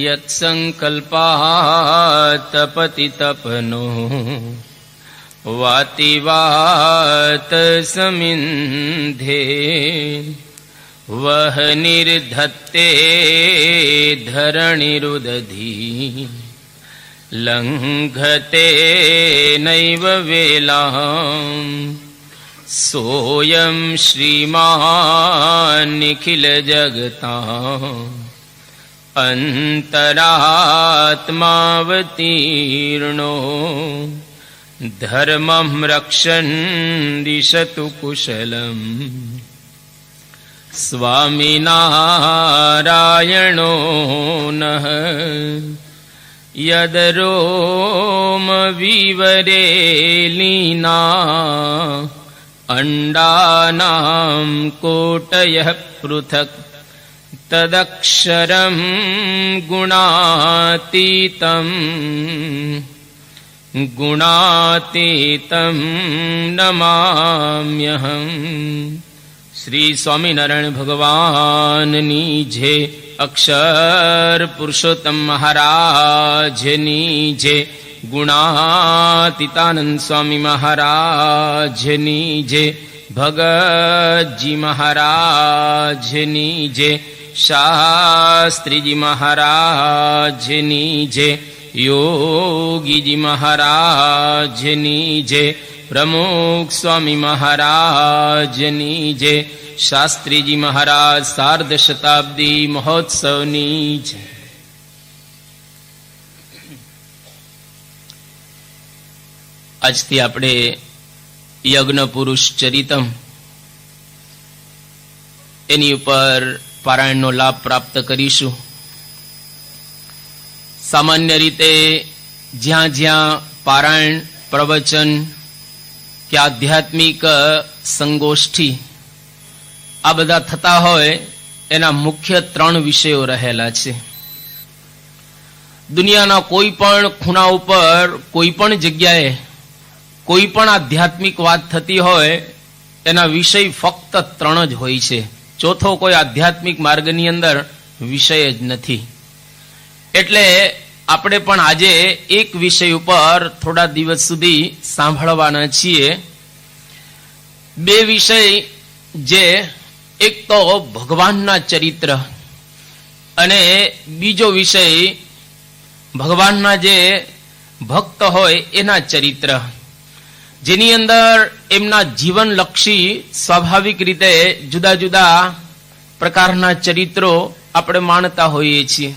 યત્સંકલ્પાત પતિતપનો વાતિ વાત સમિંધે વહ નિર્ધત્તે ધરણીરુદધી લંઘતે નૈવ વેલામ સોયમ શ્રીમાન નિખિલ જગતા અંતરાત્માવતીર્ણો ધર્મં રક્ષન દિશતુ કુશલમ સ્વામિનારાયણો નઃ યદરોમ વિવરેલીના અંડાનામ કોટયઃ પૃથક તદક્ષરમ ગુણાતીતમ નમામ્યહમ. શ્રી સ્વામિનારાયણ ભગવાનની જય. અક્ષર પુરુષોત્તમ મહારાજની જય. ગુણાતીતાનંદ સ્વામી મહારાજની જય. ભગતજી મહારાજની જય. શાસ્ત્રીજી મહારાજની જય. યોગીજી મહારાજની જય. પ્રમુખ સ્વામી મહારાજની જય. શાસ્ત્રીજી મહારાજ સાર્ધ શતાબ્દી મહોત્સવની જય. આજથી આપણે યજ્ઞ પુરુષ ચરિતમ એની ઉપર પારાયણનો લાભ પ્રાપ્ત કરીશું. સામાન્ય રીતે જ્યાં જ્યાં પારાયણ, પ્રવચન કે આધ્યાત્મિક સંગોષ્ઠી આ બધા થતા હોય એના મુખ્ય 3 વિષયો રહેલા છે. દુનિયાના કોઈ પણ ખૂણા ઉપર કોઈ પણ જગ્યાએ કોઈ પણ આધ્યાત્મિક વાત થતી હોય એના વિષય ફક્ત 3 જ હોય છે. ચોથો કોઈ આધ્યાત્મિક માર્ગની અંદર વિષય જ નથી. એટલે આપણે પણ આજે એક વિષય ઉપર થોડા દિવસ સુધી સાંભળવાના છીએ. 2 વિષય, જે એક તો ભગવાનના ચરિત્ર અને બીજો વિષય ભગવાનના જે ભક્ત હોય એના ચરિત્ર, જેની અંદર એમના જીવનલક્ષી સ્વાભાવિક રીતે જુદા જુદા પ્રકારના ચરિત્રો આપણે માણતા હોઈએ છીએ.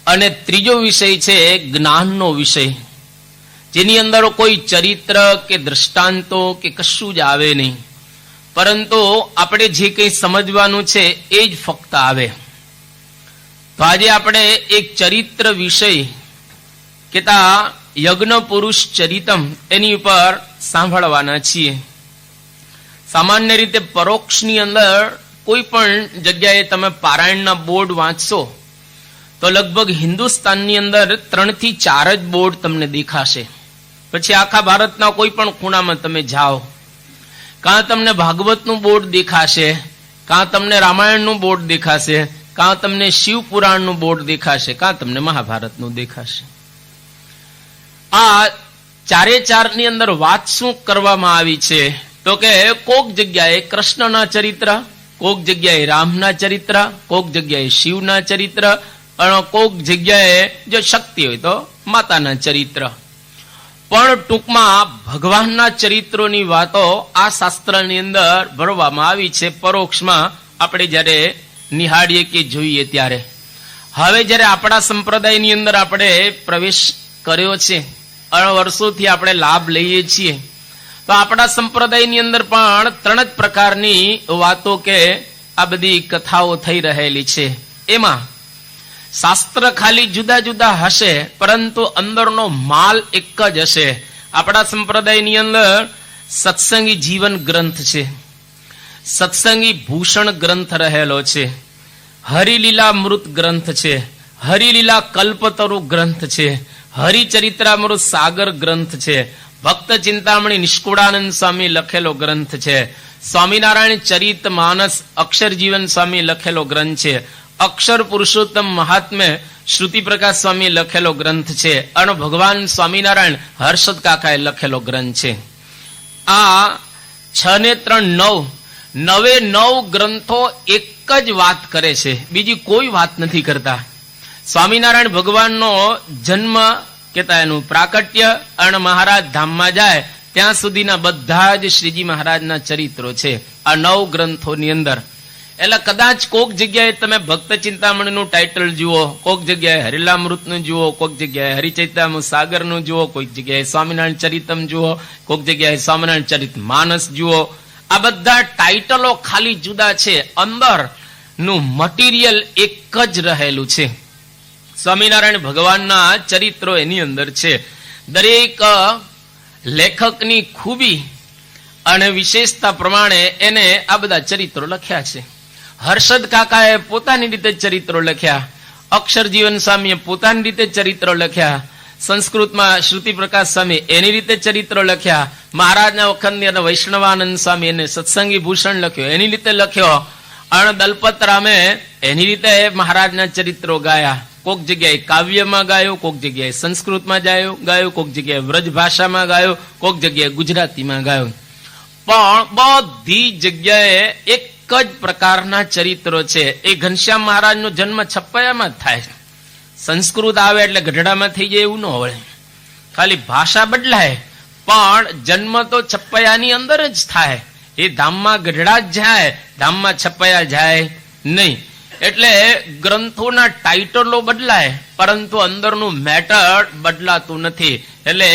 અને ત્રીજો વિષય છે જ્ઞાનનો વિષય, જેની અંદર કોઈ ચરિત્ર કે દ્રષ્ટાંતો કે કશું જ આવે નહીં, પરંતુ આપણે જે કંઈ સમજવાનું છે એ જ ફક્ત આવે. તો આજે આપણે એક ચરિત્ર વિષય કેતા યજ્ઞ પુરુષ ચરિતમ એની ઉપર સાંભળવાના છીએ. સામાન્ય રીતે પરોક્ષની અંદર કોઈ પણ જગ્યાએ તમે પારાયણના બોર્ડ વાંચશો તો લગભગ હિન્દુસ્તાનની અંદર 3 થી 4 જ બોર્ડ તમને દેખાશે. પછી આખા ભારતના કોઈ પણ ખૂણામાં તમે જાઓ, કાં તમને ભાગવતનું બોર્ડ દેખાશે, કાં તમને રામાયણનું બોર્ડ દેખાશે, કાં તમને શિવ પુરાણનું બોર્ડ દેખાશે, કાં તમને મહાભારતનું દેખાશે. આ 4 ની અંદર વાત શું કરવામાં આવી છે તો કે કોક જગ્યાએ કૃષ્ણના ચરિત્ર, કોક જગ્યાએ રામના ચરિત્ર, કોક જગ્યાએ શિવના ચરિત્ર, કોક જગ્યાએ જો શક્તિ હોય તો માતાના ચરિત્ર. પણ ટૂંકમાં ભગવાનના ચરિત્રોની વાતો આ શાસ્ત્રની અંદર ભરવામાં આવી છે. પરોક્ષમાં આપણે જયારે નિહાળીએ કે જોઈએ ત્યારે. હવે જયારે આપણા સંપ્રદાયની અંદર આપણે પ્રવેશ કર્યો છે, વર્ષોથી આપણે લાભ લઈએ છીએ, તો આપણા સંપ્રદાયની અંદર પણ 3 જ પ્રકારની વાતો કે આ બધી કથાઓ થઈ રહેલી છે. એમાં શાસ્ત્ર ખાલી જુદા જુદા હશે, પરંતુ અંદરનો માલ એક જ હશે. આપણા સંપ્રદાયની અંદર સત્સંગી જીવન ગ્રંથ છે, સત્સંગી ભૂષણ ગ્રંથ રહેલો છે, હરિલીલા મૃત ગ્રંથ છે, હરિલીલા કલ્પતરુ ગ્રંથ છે, હરિચરિત્રામૃત સાગર ગ્રંથ છે, ભક્ત ચિંતામણી નિષ્કુળાનંદ સ્વામી લખેલો ગ્રંથ છે, સ્વામિનારાયણ ચરિત માનસ અક્ષર જીવન સ્વામી લખેલો ગ્રંથ છે. અક્ષર પુરુષોત્તમ મહાત્મ્ય શ્રુતિ પ્રકાશ સ્વામી લખેલો ગ્રંથ છે અને ભગવાન સ્વામિનારાયણ હર્ષદ કાકાએ લખેલો ગ્રંથ છે. આ 6 ને 3 9 9 ગ્રંથો એક જ વાત કરે છે, બીજી કોઈ વાત નથી કરતા. સ્વામિનારાયણ ભગવાનનો જન્મ કેતા એનું પ્રાકટ્ય અને મહારાજ ધામમાં જાય ત્યાં સુધીના બધા જ શ્રીજી મહારાજના ચરિત્રો છે આ 9 ગ્રંથોની અંદર. એટલે કદાચ કોક જગ્યાએ તમે ભક્ત ચિંતામણીનું ટાઇટલ જુઓ, કોક જગ્યાએ હરિલામૃતનું જુઓ, કોક જગ્યાએ હરિચૈતામૃત સાગરનું જુઓ, કોઈક જગ્યાએ સ્વામિનારાયણ ચરિતમ જુઓ, કોક જગ્યાએ સ્વામિનારાયણ ચરિત માનસ જુઓ. આ બધા ટાઇટલો ખાલી જુદા છે, અંદરનું મટીરિયલ એક જ રહેલું છે. સ્વામિનારાયણ ભગવાનના ચરિત્રો એની અંદર છે. દરેક લેખકની ખૂબી અને વિશેષતા પ્રમાણે એને આ બધા ચરિત્રો લખ્યા છે. હર્ષદ કાકાએ પોતાની રીતે ચરિત્રો લખ્યા, અક્ષરજીવન સ્વામીએ પોતાની રીતે ચરિત્રો લખ્યા, સંસ્કૃતમાં શ્રુતિ પ્રકાશ સ્વામી એની રીતે ચરિત્રો લખ્યા, મહારાજના વખતની અને વૈષ્ણવાનંદ સ્વામી એને સત્સંગી ભૂષણ લખ્યો એની રીતે લખ્યો, અને દલપત રામે એની રીતે મહારાજના ચરિત્રો ગાયા. કોક જગ્યાએ કાવ્યમાં ગાયો, કોક જગ્યાએ સંસ્કૃતમાં ગાયો, કોક જગ્યાએ વ્રજ ભાષામાં ગાયો, કોક જગ્યાએ ગુજરાતીમાં ગાયો. પણ બધી જગ્યાએ એક જ પ્રકારના ચરિત્રો છે. એ ઘનશ્યામ મહારાજનો જન્મ છપ્પૈયામાં જ થાય. સંસ્કૃત આવે એટલે ગઢડામાં થઈ જાય એવું ન હોય, ખાલી ભાષા બદલાય પણ જન્મ તો છપ્પૈયાની અંદર જ થાય. એ ધામમાં ગઢડા જ જાય, ધામમાં છપ્પૈયા જાય નહીં. એટલે ગ્રંથોના ટાઇટલો બદલાય પરંતુ અંદરનું મેટર બદલાતું નથી. એટલે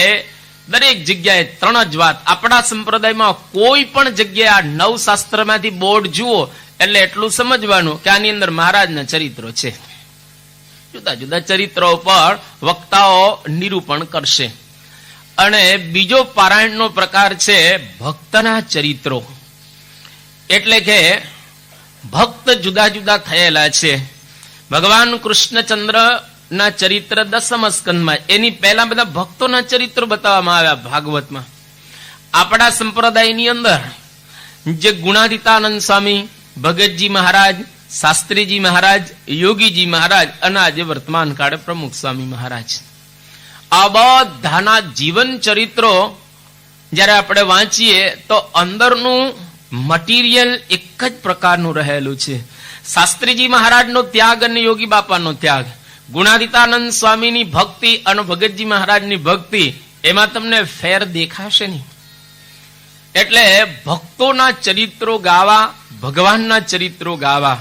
દરેક જગ્યાએ 3 જ વાત. આપણા સંપ્રદાયમાં કોઈ પણ જગ્યાએ આ 9 શાસ્ત્રમાંથી બોર્ડ જુઓ એટલે એટલું સમજવાનું કે આની અંદર મહારાજના ચરિત્રો છે. જુદા જુદા ચરિત્રો પર વક્તાઓ નિરૂપણ કરશે. અને બીજો પારાયણનો પ્રકાર છે ભક્તના ચરિત્રો. એટલે કે ભક્ત જુદા જુદા થયેલા છે. ભગવાન કૃષ્ણચંદ્ર ના ચરિત્ર 10મા સ્કંદમાં, એની પહેલા બધા ભક્તોના ચરિત્રો બતાવવામાં આવ્યા ભાગવતમાં. આપણા સંપ્રદાયની અંદર જે ગુણાતીતાનંદ સ્વામી, ભગતજી મહારાજ, શાસ્ત્રીજી મહારાજ, યોગીજી મહારાજ અને આજે વર્તમાન કાળે પ્રમુખ સ્વામી મહારાજ, આ બધાના જીવન ચરિત્રો જયારે આપણે વાંચીએ તો અંદરનું મટીરિયલ એક જ પ્રકારનું રહેલું છે. શાસ્ત્રીજી મહારાજનો ત્યાગ અને યોગી બાપાનો ત્યાગ, ગુણાતીતાનંદ સ્વામીની ભક્તિ અને ભગતજી મહારાજની ભક્તિ, એમાં તમને ફેર દેખાશે નહીં. એટલે ભક્તોના ચરિત્રો ગાવા, ભગવાનના ચરિત્રો ગાવા,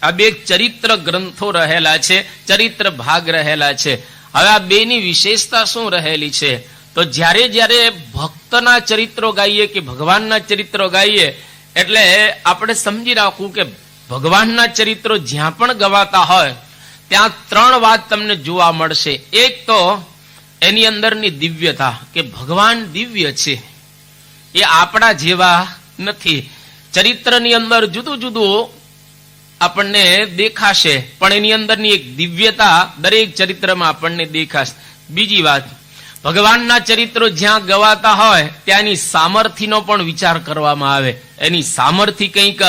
આ 2 ચરિત્ર ગ્રંથો રહેલા છે, ચરિત્ર ભાગ રહેલા છે. હવે આ 2ની વિશેષતા શું રહેલી છે? તો જ્યારે જ્યારે ભક્તના ચરિત્રો ગાઈએ કે ભગવાનના ચરિત્રો ગાઈએ એટલે આપણે સમજી રાખવું કે ભગવાનના ચરિત્રો જ્યાં પણ ગવાતા હોય ત્યાં 3 વાત તમને જોવા મળશે. એક તો એની અંદરની દિવ્યતા, કે ભગવાન દિવ્ય છે, એ આપણા જેવા નથી. ચરિત્રની અંદર જુદું જુદું આપણને દેખાશે પણ એની અંદરની એક દિવ્યતા દરેક ચરિત્રમાં આપણને દેખાશે. બીજી વાત, ભગવાનના ચરિત્રો જ્યાં ગવાતા હોય ત્યાંની સામર્થ્યનો પણ વિચાર કરવામાં આવે. એની સામર્થ્ય કંઈક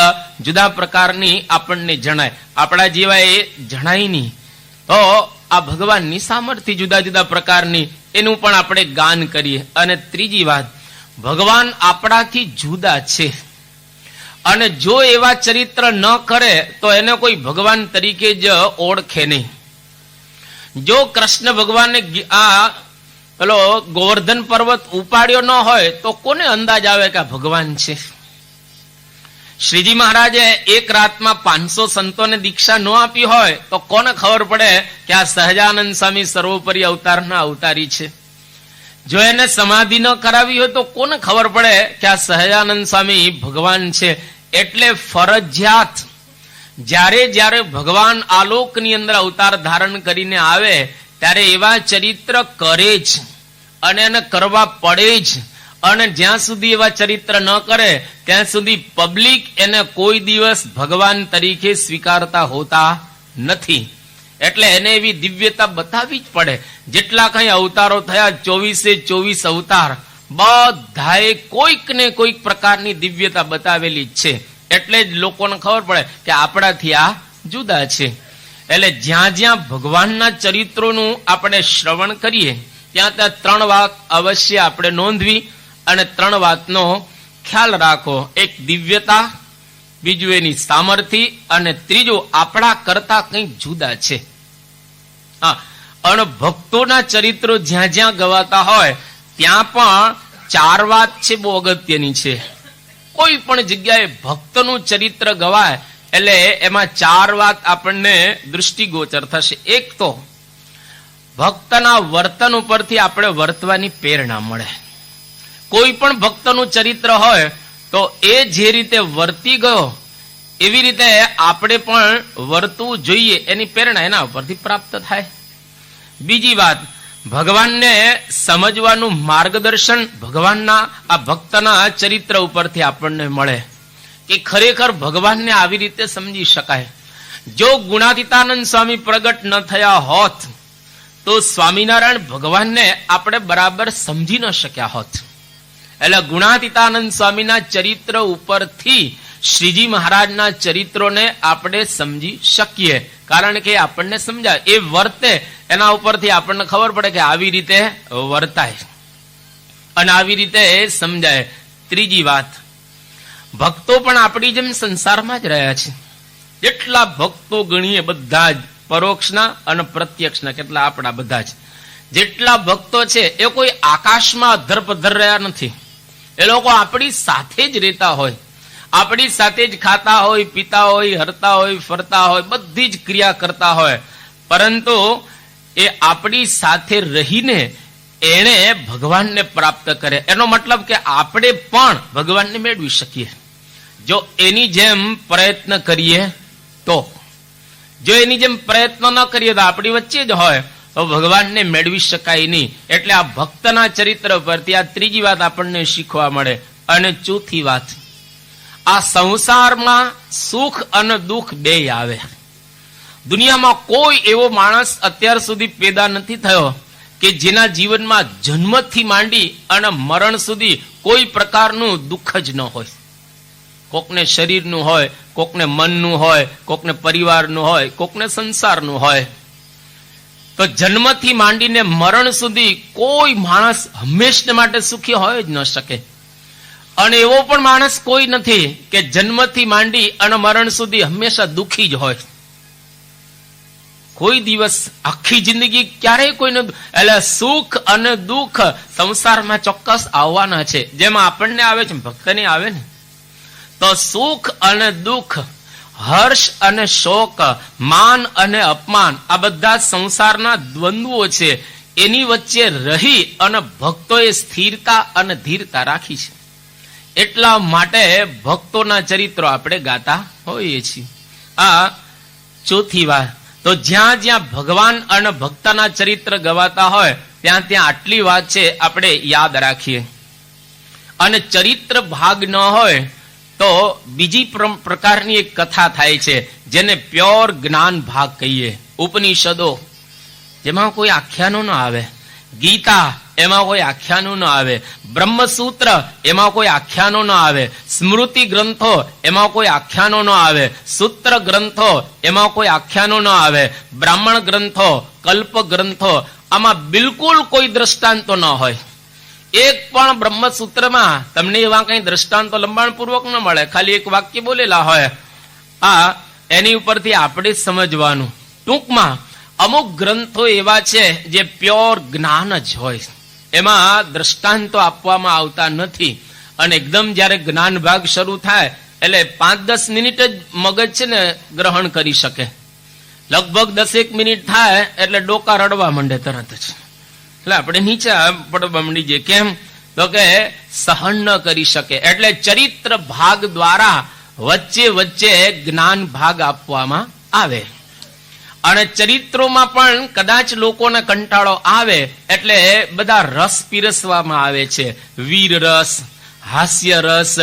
જુદા પ્રકારની આપણને જણાય, આપણા જેવા એ જણાય નહીં. તો આ ભગવાનની સામર્થ્ય જુદા જુદા પ્રકારની, એનું પણ આપણે ગાન કરીએ. અને ત્રીજી વાત, ભગવાન આપણાથી જુદા છે અને જો એવા ચરિત્ર ન કરે તો એને કોઈ ભગવાન તરીકે જ ઓળખે નહીં. જો કૃષ્ણ ભગવાને આ પેલો ગોવર્ધન પર્વત ઉપાડ્યો ન હોય તો કોને અંદાજ આવે કે આ ભગવાન છે? શ્રીજી મહારાજે એક રાતમાં 500 સંતોને દીક્ષા ન આપી હોય તો કોને ખબર પડે કે આ સહજાનંદ સ્વામી સર્વોપરી અવતારના અવતારી છે? જો એને સમાધિ ન કરાવી હોય તો કોને ખબર પડે કે આ સહજાનંદ સ્વામી ભગવાન છે? એટલે ફરજિયાત જ્યારે જ્યારે ભગવાન આલોકની અંદર અવતાર ધારણ કરીને આવે ત્યારે એવા ચરિત્ર કરે જ અને એને કરવા પડે જ. અને જ્યાં સુધી એવા ચરિત્ર ન કરે ત્યાં સુધી પબ્લિક એને કોઈ દિવસ ભગવાન તરીકે સ્વીકારતા હોતા નથી. એટલે એને એવી દિવ્યતા બતાવવી જ પડે. જેટલા કઈ અવતારો થયા, 24 અવતાર, બધાએ કોઈક ને કોઈક પ્રકારની દિવ્યતા બતાવેલી જ છે. એટલે જ લોકોને ખબર પડે કે આપણાથી આ જુદા છે. એટલે જ્યાં જ્યાં ભગવાનના ચરિત્રોનું આપણે શ્રવણ કરીએ ત્યાં ત્યાં 3 વાત અવશ્ય આપણે નોંધવી અને 3 વાતનો ખ્યાલ રાખો. એક દિવ્યતા, બીજું એની સામર્થ્ય અને ત્રીજું આપણા કરતા કંઈક જુદા છે. હા, અને ભક્તોના ચરિત્રો જ્યાં જ્યાં ગવાતા હોય ત્યાં પણ 4 વાત છે બહુ અગત્યની છે. કોઈ પણ જગ્યાએ ભક્તનું ચરિત્ર ગવાય એટલે એમાં 4 વાત આપણને દૃષ્ટિગોચર થશે. એક તો ભક્તના વર્તન ઉપરથી આપણે વર્તવાની પ્રેરણા મળે. કોઈ પણ ભક્તનું ચરિત્ર હોય તો એ જે રીતે વર્તી ગયો એવી રીતે આપણે પણ વર્તવું જોઈએ એની પ્રેરણા એના ઉપરથી પ્રાપ્ત થાય. બીજી વાત, ભગવાનને સમજવાનું માર્ગદર્શન ભગવાનના આ ભક્તના ચરિત્ર ઉપરથી આપણને મળે કે ખરેખર ભગવાનને આવી રીતે સમજી શકાય. જો ગુણાતીતાનંદ સ્વામી પ્રગટ ન થયા હોત તો સ્વામિનારાયણ ભગવાનને આપણે બરાબર સમજી ન શક્યા હોત. એટલે ગુણાતીતાનંદ સ્વામીના ચરિત્ર ઉપરથી શ્રીજી મહારાજના ચરિત્રોને આપણે સમજી શકીએ, કારણ કે આપણને સમજાય, એ વર્તે એના ઉપરથી આપણને ખબર પડે કે આવી રીતે વર્તાય અને આવી રીતે સમજાય. ત્રીજી વાત, ભક્તો પણ આપણી જેમ સંસારમાં જ રહ્યા છે. જેટલા ભક્તો ગણીએ બધા જ પરોક્ષના અને પ્રત્યક્ષના, કેટલા આપણા બધા જ જેટલા ભક્તો છે એ કોઈ આકાશમાં અધરપધર રહ્યા નથી. એ લોકો આપણી સાથે જ રહેતા હોય, આપણી સાથે જ ખાતા હોય, પીતા હોય, હરતા હોય, ફરતા હોય, બધી જ ક્રિયા કરતા હોય, પરંતુ એ આપણી સાથે રહીને એને ભગવાનને પ્રાપ્ત કરે. એનો મતલબ કે આપણે પણ ભગવાનને મેળવી શકીએ જો એની જેમ પ્રયત્ન કરીએ તો. જો એની જેમ પ્રયત્ન ન કરીએ તો આપણી વચ્ચે જ હોય તો ભગવાનને મેળવી શકાય નહીં. એટલે આ ભક્તના ચરિત્ર પરથી આ ત્રીજી વાત આપણને શીખવા મળે. અને ચોથી વાત, આ સંસારમાં સુખ અને દુઃખ બેય આવે. દુનિયામાં કોઈ એવો માણસ અત્યાર સુધી પેદા નથી થયો કે જેના જીવનમાં જન્મથી માંડી અને મરણ સુધી કોઈ પ્રકારનું દુઃખ જ ન હોય. કોકને શરીરનું હોય, કોકને મનનું હોય, કોકને પરિવારનું હોય, કોકને સંસારનું હોય. તો જન્મથી માંડીને મરણ સુધી કોઈ માણસ હંમેશા માટે સુખી હોય જ ન શકે. અને એવો પણ માણસ કોઈ નથી કે જન્મથી માંડી અને મરણ સુધી હંમેશા દુઃખી જ હોય. કોઈ દિવસ આખી જિંદગી ક્યારેય કોઈને, એટલે સુખ અને દુઃખ સંસારમાં ચોક્કસ આવવાના છે. જેમાં આપણને આવે છે ભક્તને આવે ને, તો સુખ અને દુઃખ, હર્ષ અને શોક, માન અને અપમાન, આ બધા સંસારના દ્વંદ્વો છે. એની વચ્ચે રહી અને ભક્તોએ સ્થિરતા અને ધીરતા રાખી છે. એટલા માટે ભક્તોના ચરિત્રો આપણે ગાતા હોઈએ છીએ. આ ચોથી વાત. તો જ્યાં જ્યાં ભગવાન અને ભક્તના ચરિત્ર ગવાતા હોય ત્યાં ત્યાં આટલી વાત છે આપણે યાદ રાખીએ. અને ચરિત્ર ભાગ ન હોય તો બીજી પ્રકારની એક કથા થાય છે જેને પ્યોર જ્ઞાન ભાગ કહીએ. ઉપનિષદો જેમાં કોઈ આખ્યાનો ન આવે, ગીતા એમાં કોઈ આખ્યાનો ન આવે, બ્રહ્મસૂત્ર એમાં કોઈ આખ્યાનો ન આવે, સ્મૃતિ ગ્રંથો એમાં કોઈ આખ્યાનો ન આવે, સૂત્ર ગ્રંથો એમાં કોઈ આખ્યાનો ન આવે, બ્રાહ્મણ ગ્રંથો, કલ્પ ગ્રંથો, આમાં બિલકુલ કોઈ દ્રષ્ટાંતો ન હોય. એક પણ બ્રહ્મસૂત્રમાં તમને એવા કઈ દ્રષ્ટાંતો લંબાણપૂર્વક ન મળે, ખાલી એક વાક્ય બોલેલા હોય. આ એની ઉપરથી આપણે સમજવાનું. ટૂંકમાં અમુક ગ્રંથો એવા છે જે પ્યોર જ્ઞાન જ હોય, એમાં દ્રષ્ટાંતો આપવામાં આવતા નથી. અને એકદમ જયારે જ્ઞાન ભાગ શરૂ થાય એટલે 5-10 મિનિટ જ મગજ છે ને ગ્રહણ કરી શકે. લગભગ 10 મિનિટ થાય એટલે ડોકા રડવા માંડે તરત જ. એટલે આપણે નીચે પડવા માંડી જઈએ. કેમ? તો કે સહન ન કરી શકે. એટલે ચરિત્ર ભાગ દ્વારા વચ્ચે વચ્ચે જ્ઞાન ભાગ આપવામાં આવે. અને ચરિત્રોમાં પણ કદાચ લોકોને કંટાળો આવે એટલે બધા રસ પીરસવામાં આવે છે. વીર રસ, હાસ્ય રસ,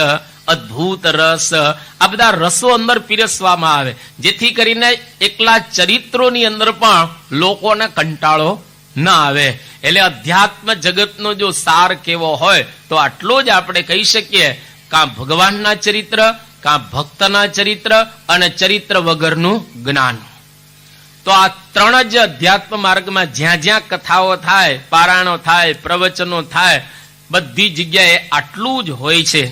અદ્ભુત રસ, આ બધા રસો અંદર પીરસવામાં આવે, જેથી કરીને એકલા ચરિત્રોની અંદર પણ લોકોને કંટાળો ન આવે. એટલે અધ્યાત્મ જગતનો જો સાર કેવો હોય તો આટલો જ આપણે કહી શકીએ. કાં ભગવાનના ચરિત્ર, કાં ભક્તના ચરિત્ર અને ચરિત્ર વગરનું જ્ઞાન. તો આ ત્રણ જ અધ્યાત્મ માર્ગમાં જ્યાં જ્યાં કથાઓ થાય, પારાયણો થાય, પ્રવચનો થાય, બધી જગ્યાએ આટલું જ હોય છે.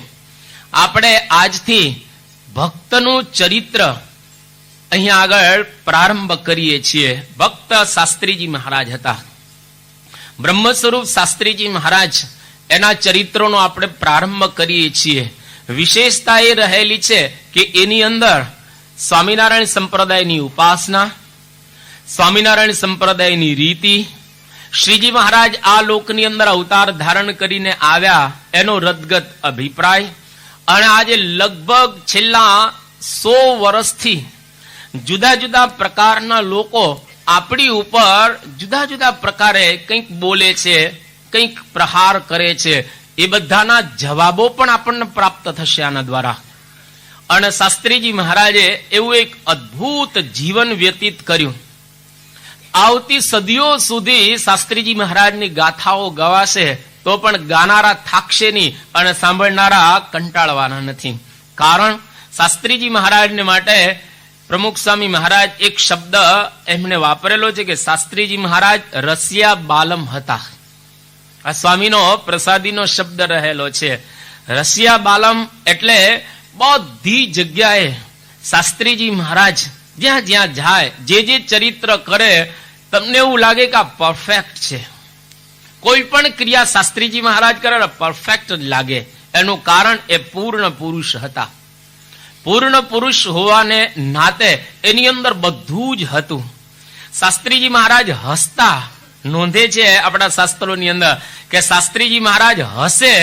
આપણે આજથી ભક્તનું ચરિત્ર અહીંયા આગળ પ્રારંભ કરીએ છીએ. ભક્ત શાસ્ત્રીજી મહારાજ હતા. બ્રહ્મ સ્વરૂપ શાસ્ત્રીજી મહારાજ, એના ચરિત્રોનો આપણે પ્રારંભ કરીએ છીએ. વિશેષતા એ રહેલી છે કે એની અંદર સ્વામિનારાયણ સંપ્રદાયની ઉપાસના, સ્વામિનારાયણ સંપ્રદાયની રીતિ, શ્રીજી મહારાજ આ લોકની અંદર અવતાર ધારણ કરીને આવ્યા એનો રદગત અભિપ્રાય, અને આજે લગભગ છેલ્લા 100 વર્ષથી જુદા જુદા પ્રકારના લોકો આપણી ઉપર જુદા જુદા પ્રકારે કંઈક બોલે છે, કંઈક પ્રહાર કરે છે. એ બધાના જવાબો પણ આપણને પ્રાપ્ત થશે આના દ્વારા. અને શાસ્ત્રીજી મહારાજે એવું એક અદ્ભુત જીવન વ્યતીત કર્યું. આવતી સદીઓ સુધી શાસ્ત્રીજી મહારાજની ગાથાઓ ગવાશે તો પણ ગાનારા થાકશે નહીં અને સાંભળનારા કંટાળવાના નથી. કારણ શાસ્ત્રીજી મહારાજને માટે પ્રમુખ સ્વામી મહારાજ એક શબ્દ એમને વાપરેલો છે કે શાસ્ત્રીજી મહારાજ રસિયા બાલમ હતા. આ સ્વામીનો પ્રસાદીનો શબ્દ રહેલો છે. રસિયા બાલમ એટલે બધી જગ્યાએ શાસ્ત્રીજી મહારાજ જ્યાં જ્યાં જાય, જે જે ચરિત્ર કરે, તમને એવું લાગે કે આ પરફેક્ટ છે. કોઈ પણ ક્રિયા શાસ્ત્રીજી મહારાજ કરે પરફેક્ટ જ લાગે. એનું કારણ એ પૂર્ણ પુરુષ હતા. પૂર્ણ પુરુષ હોવાને નાતે એની અંદર બધું જ હતું. શાસ્ત્રીજી મહારાજ હસતા. નોંધે છે આપણા શાસ્ત્રોની અંદર કે શાસ્ત્રીજી મહારાજ હસે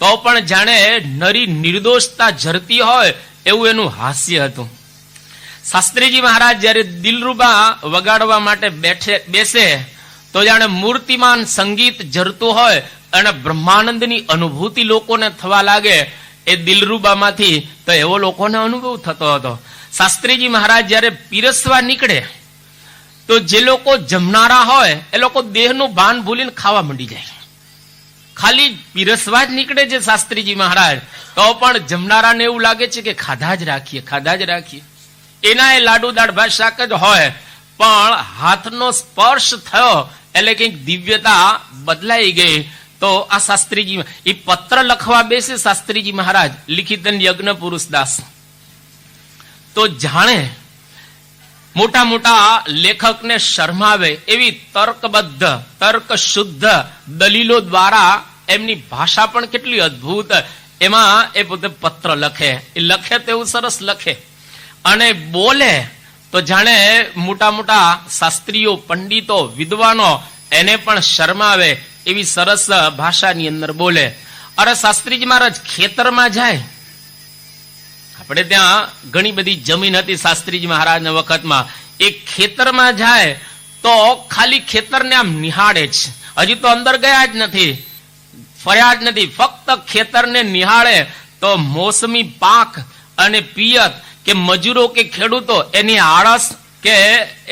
તો પણ જાણે નરી નિર્દોષતા ઝરતી હોય એવું એનું હાસ્ય હતું. શાસ્ત્રીજી મહારાજ જયારે દિલરૂબા વગાડવા માટે બેસે તો જાણે મૂર્તિમાન સંગીત ઝરતું હોય અને બ્રહ્માનંદની અનુભૂતિ લોકોને થવા લાગે. એ દિલરૂબામાંથી તો એવો લોકોને અનુભવ થતો હતો. શાસ્ત્રીજી મહારાજ જયારે પીરસવા નીકળે તો જે લોકો જમનારા હોય એ લોકો દેહનું ભાન ભૂલીને ખાવા માંડી જાય. ખાલી પીરસવા જ નીકળે છે શાસ્ત્રીજી મહારાજ તો પણ જમનારાને એવું લાગે છે કે ખાધા જ રાખીએ, ખાધા જ રાખીએ. એના એ લાડુ દાળ ભાત શાક જ હોય, પણ હાથનો સ્પર્શ થયો એટલે કંઈક દિવ્યતા બદલાઈ ગઈ. તો આ શાસ્ત્રીજી એ પત્ર લખવા બેસે શાસ્ત્રીજી મહારાજ, લિખિતન યજ્ઞ પુરુષ દાસ, તો જાણે મોટા મોટા લેખકને શરમાવે એવી તર્કબદ્ધ, તર્ક શુદ્ધ દલીલો દ્વારા એમની ભાષા પણ કેટલી અદ્ભુત. એમાં એ પોતે પત્ર લખે, એ લખે તેવું સરસ લખે અને બોલે તો જાણે મોટા મોટા શાસ્ત્રીઓ, પંડિતો, વિદ્વાનો એને પણ શરમાવે એવી સરસ ભાષાની અંદર બોલે. અરે શાસ્ત્રીજી મહારાજ ખેતરમાં જાય. આપણે ત્યાં ઘણી બધી જમીન હતી શાસ્ત્રીજી મહારાજના વખતમાં. એ ખેતરમાં જાય તો ખાલી ખેતરને આમ નિહાળે જ, હજી તો અંદર ગયા જ નથી, ફર્યા જ નથી, ફક્ત ખેતરને નિહાળે તો મોસમી પાક અને પિયત કે મજૂરો કે ખેડૂતો એની આળસ કે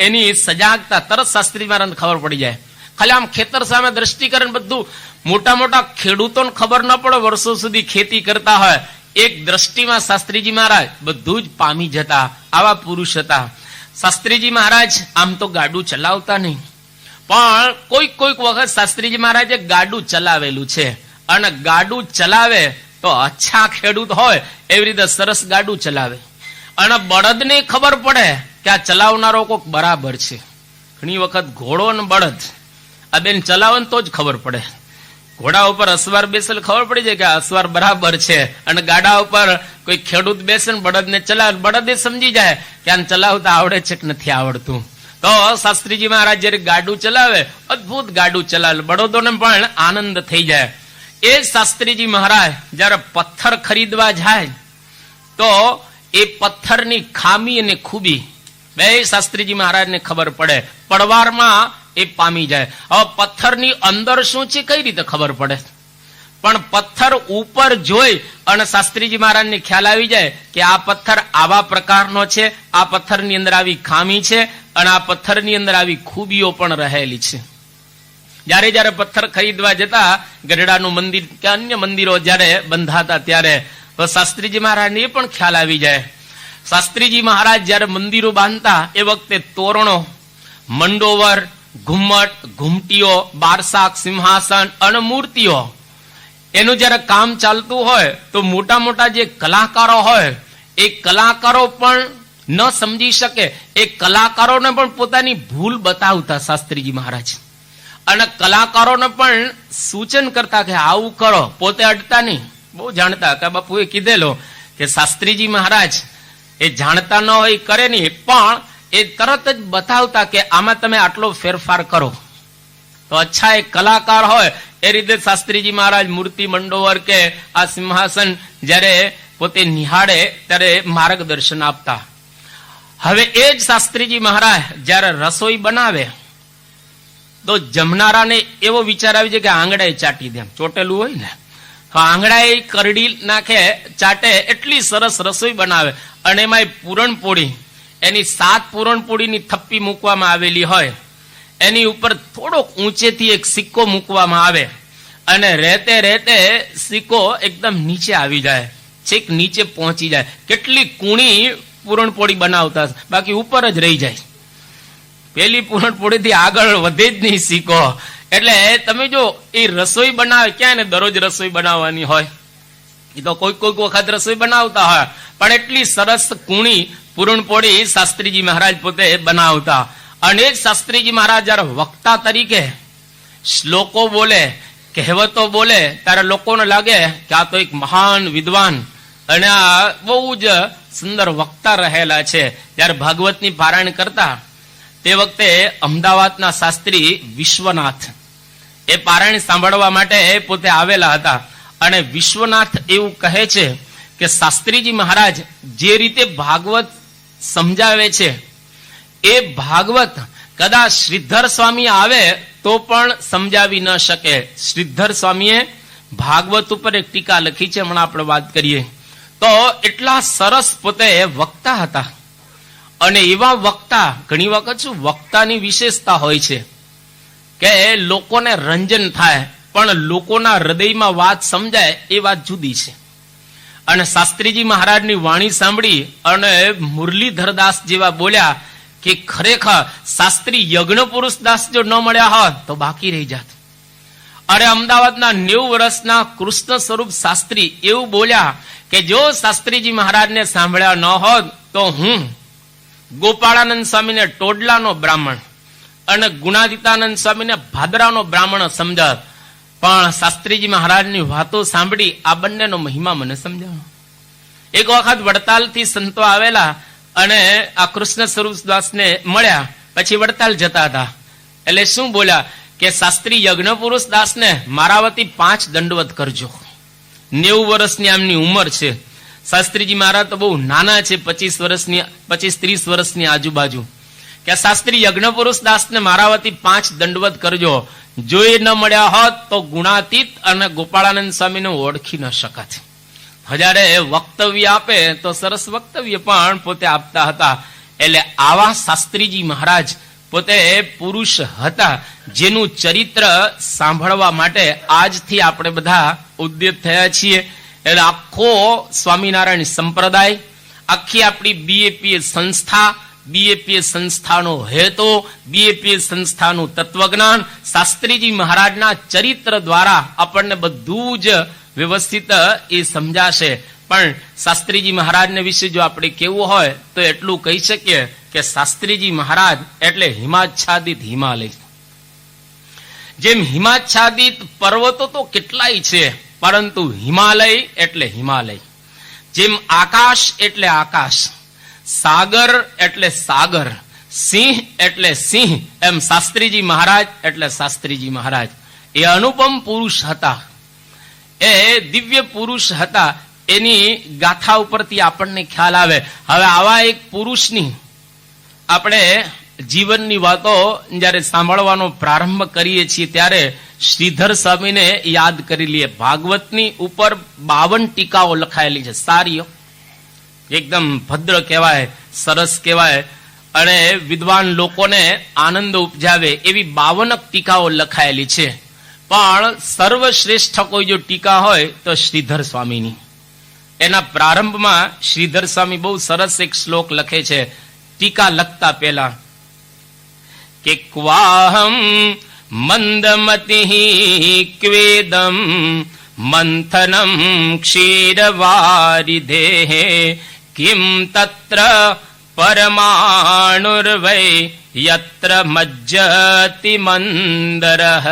એની સજાગતા તરત શાસ્ત્રીજી મહારાજને ખબર પડી જાય. ખાલી આમ ખેતર સામે દ્રષ્ટિ કરે બધું. મોટા મોટા ખેડૂતોને ખબર ન પડે, વર્ષો સુધી ખેતી કરતા હોય, એક દ્રષ્ટિમાં શાસ્ત્રીજી મહારાજ બધું જ પામી જતા. આવા પુરુષ હતા શાસ્ત્રીજી મહારાજ. આમ તો ગાડું ચલાવતા નહીં, પણ કોઈક વખત શાસ્ત્રીજી મહારાજે ગાડું ચલાવેલું છે. અને ગાડું ચલાવે તો અચ્છા ખેડૂત હોય એવી રીતે સરસ ગાડું ચલાવે. અને બળદને ખબર પડે કે આ ચલાવનારો કોઈક બરાબર છે. ઘણી વખત ઘોડો ને બળદ આ બેન ચલાવે તો જ ખબર પડે. ઘોડા ઉપર અસવાર બેસે ખબર પડી જાય કે અસવાર બરાબર છે. અને ગાડા ઉપર કોઈ ખેડૂત બેસે ને બળદને ચલાવે, બળદ સમજી જાય કે આને ચલાવતા આવડે છે કે નથી આવડતું. તો શાસ્ત્રીજી મહારાજ જયારે ગાડું ચલાવે, અદભુત ગાડું ચલાવે, બળદોને પણ આનંદ થઈ જાય. એ શાસ્ત્રીજી મહારાજ જયારે પથ્થર ખરીદવા જાય તો એ પથ્થરની ખામી અને ખૂબી બે શાસ્ત્રીજી મહારાજને ખબર પડે. પડવારમાં એ પામી જાય. હવે પથ્થરની અંદર શું છે કઈ રીતે ખબર પડે? પણ પથ્થર ઉપર જોઈ અને શાસ્ત્રીજી મહારાજને ખ્યાલ આવી જાય કે આ પથ્થર આવા પ્રકારનો છે, આ પથ્થરની અંદર આવી ખામી છે અને આ પથ્થરની અંદર આવી ખૂબીઓ પણ રહેલી છે. જયારે જયારે પથ્થર ખરીદવા જતા, ગઢડાનું મંદિર કે અન્ય મંદિરો જયારે બંધાતા ત્યારે તો શાસ્ત્રીજી મહારાજને એ પણ ખ્યાલ આવી જાય. શાસ્ત્રીજી મહારાજ જયારે મંદિરો બાંધતા એ વખતે તોરણો, મંડોવર, ઘુમ્મટ, ઘુમટીઓ, બારસાક, સિંહાસન અને મૂર્તિઓ એનું જયારે કામ ચાલતું હોય તો મોટા મોટા જે કલાકારો હોય એ કલાકારો પણ ન સમજી શકે, એ કલાકારોને પણ પોતાની ભૂલ બતાવતા શાસ્ત્રીજી મહારાજ, અને કલાકારોને પણ સૂચન કરતા કે આવું કરો, પોતે અડતા નહીં. બહુ જાણતા કે બાપુએ કીધેલો કે શાસ્ત્રીજી મહારાજ એ જાણતા ન હોય કરે નહીં, પણ એ તરત જ બતાવતા કે આમાં તમે આટલો ફેરફાર કરો તો અચ્છા. એ કલાકાર હોય એ રીતે શાસ્ત્રીજી મહારાજ મૂર્તિ, મંડોવર કે આ સિંહાસન જયારે પોતે નિહાળે ત્યારે માર્ગદર્શન આપતા. હવે એ જ શાસ્ત્રીજી મહારાજ જયારે રસોઈ બનાવે તો જમનારાને એવો વિચાર આવી જાય કે આંગળાએ ચાટી દે, ચોટેલું હોય ને તો આંગળાએ કરડી નાખે, ચાટે, એટલી સરસ રસોઈ બનાવે. અને એમાં પૂરણપોળી, એની 7 પૂરણપોળીની થપ્પી મૂકવામાં આવેલી હોય, એની ઉપર થોડોક ઊંચેથી એક સિક્કો મૂકવામાં આવે અને રહેતે રહેતે સિક્કો એકદમ નીચે આવી જાય, છેક નીચે પહોંચી જાય. કેટલી કૂણી પૂરણપોળી બનાવતા, બાકી ઉપર જ રહી જાય. પેલી પૂરણપોળીથી આગળ વધે જ નહીં સિક્કો. એટલે તમે જો એ રસોઈ બનાવે, ક્યાં ને દરરોજ રસોઈ બનાવવાની હોય, એ તો કોઈક વખત રસોઈ બનાવતા હોય, પણ એટલી સરસ કૂણી પૂરણપોળી શાસ્ત્રીજી મહારાજ પોતે બનાવતા. અને જ શાસ્ત્રીજી મહારાજ જયારે વક્તા તરીકે શ્લોકો બોલે, કહેવતો બોલે, ત્યારે લોકોને લાગે કે આ તો એક મહાન વિદ્વાન અને આ બહુ જ સુંદર વક્તા રહેલા છે. જયારે ભાગવતની પારાયણ કરતા તે વખતે અમદાવાદના શાસ્ત્રી વિશ્વનાથ એ પારાયણ સાંભળવા માટે પોતે આવેલા હતા. અને વિશ્વનાથ એવું કહે છે કે શાસ્ત્રીજી મહારાજ જે રીતે ભાગવત સમજાવે છે એ ભાગવત કદાચ શ્રીધર સ્વામી આવે તો પણ સમજાવી ન શકે. શ્રીધર સ્વામીએ ભાગવત ઉપર એક ટીકા લખી છે, હમણાં આપણે વાત કરીએ તો. એટલા સરસ પોતે વક્તા હતા. અને એવા વક્તા, ઘણી વખત શું વક્તાની વિશેષતા હોય છે કે લોકોને રંજન થાય, પણ લોકોના હૃદયમાં વાત સમજાય એ વાત જુદી છે. અને શાસ્ત્રીજી મહારાજની વાણી સાંભળી અને મુરલીધરદાસ જેવા બોલ્યા કે ખરેખર શાસ્ત્રી યજ્ઞ પુરુષ દાસ જો ન મળ્યા હોત તો બાકી રહી જાત. અરે અમદાવાદના 90 વર્ષના કૃષ્ણ સ્વરૂપ શાસ્ત્રી એવું બોલ્યા કે જો શાસ્ત્રીજી મહારાજને સાંભળ્યા ન હોત તો હું ગોપાળાનંદ સ્વામીને ટોડલાનો બ્રાહ્મણ અને ગુણાદિતાનંદ સ્વામીને ભાદરાનો બ્રાહ્મણ સમજાત, પણ શાસ્ત્રીજી મહારાજની વાતો સાંભળી આ બંનેનો મહિમા મને સમજાવો. એક વખત વડતાલથી સંતો આવેલા અને આ કૃષ્ણ સ્વરૂપદાસને મળ્યા, પછી વડતાલ જતા હતા. એટલે શું બોલ્યા કે શાસ્ત્રી યજ્ઞ પુરુષ દાસને મારા વતી 5 દંડવત કરજો. 90 વર્ષની આમની ઉંમર છે. શાસ્ત્રીજી મહારાજ તો બહુ નાના છે, 25-30 વર્ષની આજુબાજુ. કે શાસ્ત્રી યજ્ઞ પુરુષ દાસને મારા વતી 5 દંડવત કરજો. જો એ ન મળ્યા હોત તો ગુણાતીત અને ગોપાળાનંદ સ્વામીને ઓળખી ન શકત. જ્યારે વક્તવ્ય આપે તો સરસ વક્તવ્ય પણ પોતે આપતા હતા. એટલે આવા શાસ્ત્રીજી મહારાજ પોતે પુરુષ હતા, જેનું ચરિત્ર સાંભળવા માટે આજથી આપણે બધા ઉદ્યત થયા છીએ. એટલે આખો સ્વામિનારાયણ સંપ્રદાય, આખી આપણી બીએપીએ સંસ્થા, બીએપીએ સંસ્થાનો હેતુ, બીએપીએ સંસ્થાનું તત્વજ્ઞાન શાસ્ત્રીજી મહારાજના ચરિત્ર દ્વારા આપણને બધું જ વ્યવસ્થિત એ સમજાશે. પણ શાસ્ત્રીજી મહારાજને વિશે જો આપણે કેવું હોય તો એટલું કહી શકીએ કે શાસ્ત્રીજી મહારાજ એટલે હિમાચ્છાદિત હિમાલય. જેમ હિમાચ્છાદિત પર્વતો તો કેટલાય છે, પરંતુ હિમાલય એટલે હિમાલય. જેમ આકાશ એટલે આકાશ, સાગર એટલે સાગર, સિંહ એટલે સિંહ, એમ શાસ્ત્રીજી મહારાજ એટલે શાસ્ત્રીજી મહારાજ. એ અનુપમ પુરુષ હતા, એ દિવ્ય પુરુષ હતા. એની ગાથા ઉપરથી આપણને ખ્યાલ આવે. હવે આવા એક પુરુષની આપણે જીવનની વાતો જયારે સાંભળવાનો પ્રારંભ કરીએ છીએ ત્યારે શ્રીધર સ્વામીને યાદ કરી લઈએ. ભાગવતની ઉપર 52 ટીકાઓ લખાયેલી છે, સારી, એકદમ ભદ્ર કહેવાય, સરસ કહેવાય અને વિદ્વાન લોકોને આનંદ ઉપજાવે એવી 52 ટીકાઓ લખાયેલી છે. પણ સર્વશ્રેષ્ઠ કોઈ જો ટીકા હોય તો શ્રીધર સ્વામીની. એના પ્રારંભમાં શ્રીધર સ્વામી બહુ સરસ એક શ્લોક લખે છે ટીકા લખતા પહેલા કે ક્વાહમ મંદમતિ ક્વેદમ મંથનમ ક્ષીરવારિધે કિમ તત્ર પરમાણુર્વૈ યત્ર મજ્જતિ મંદરઃ.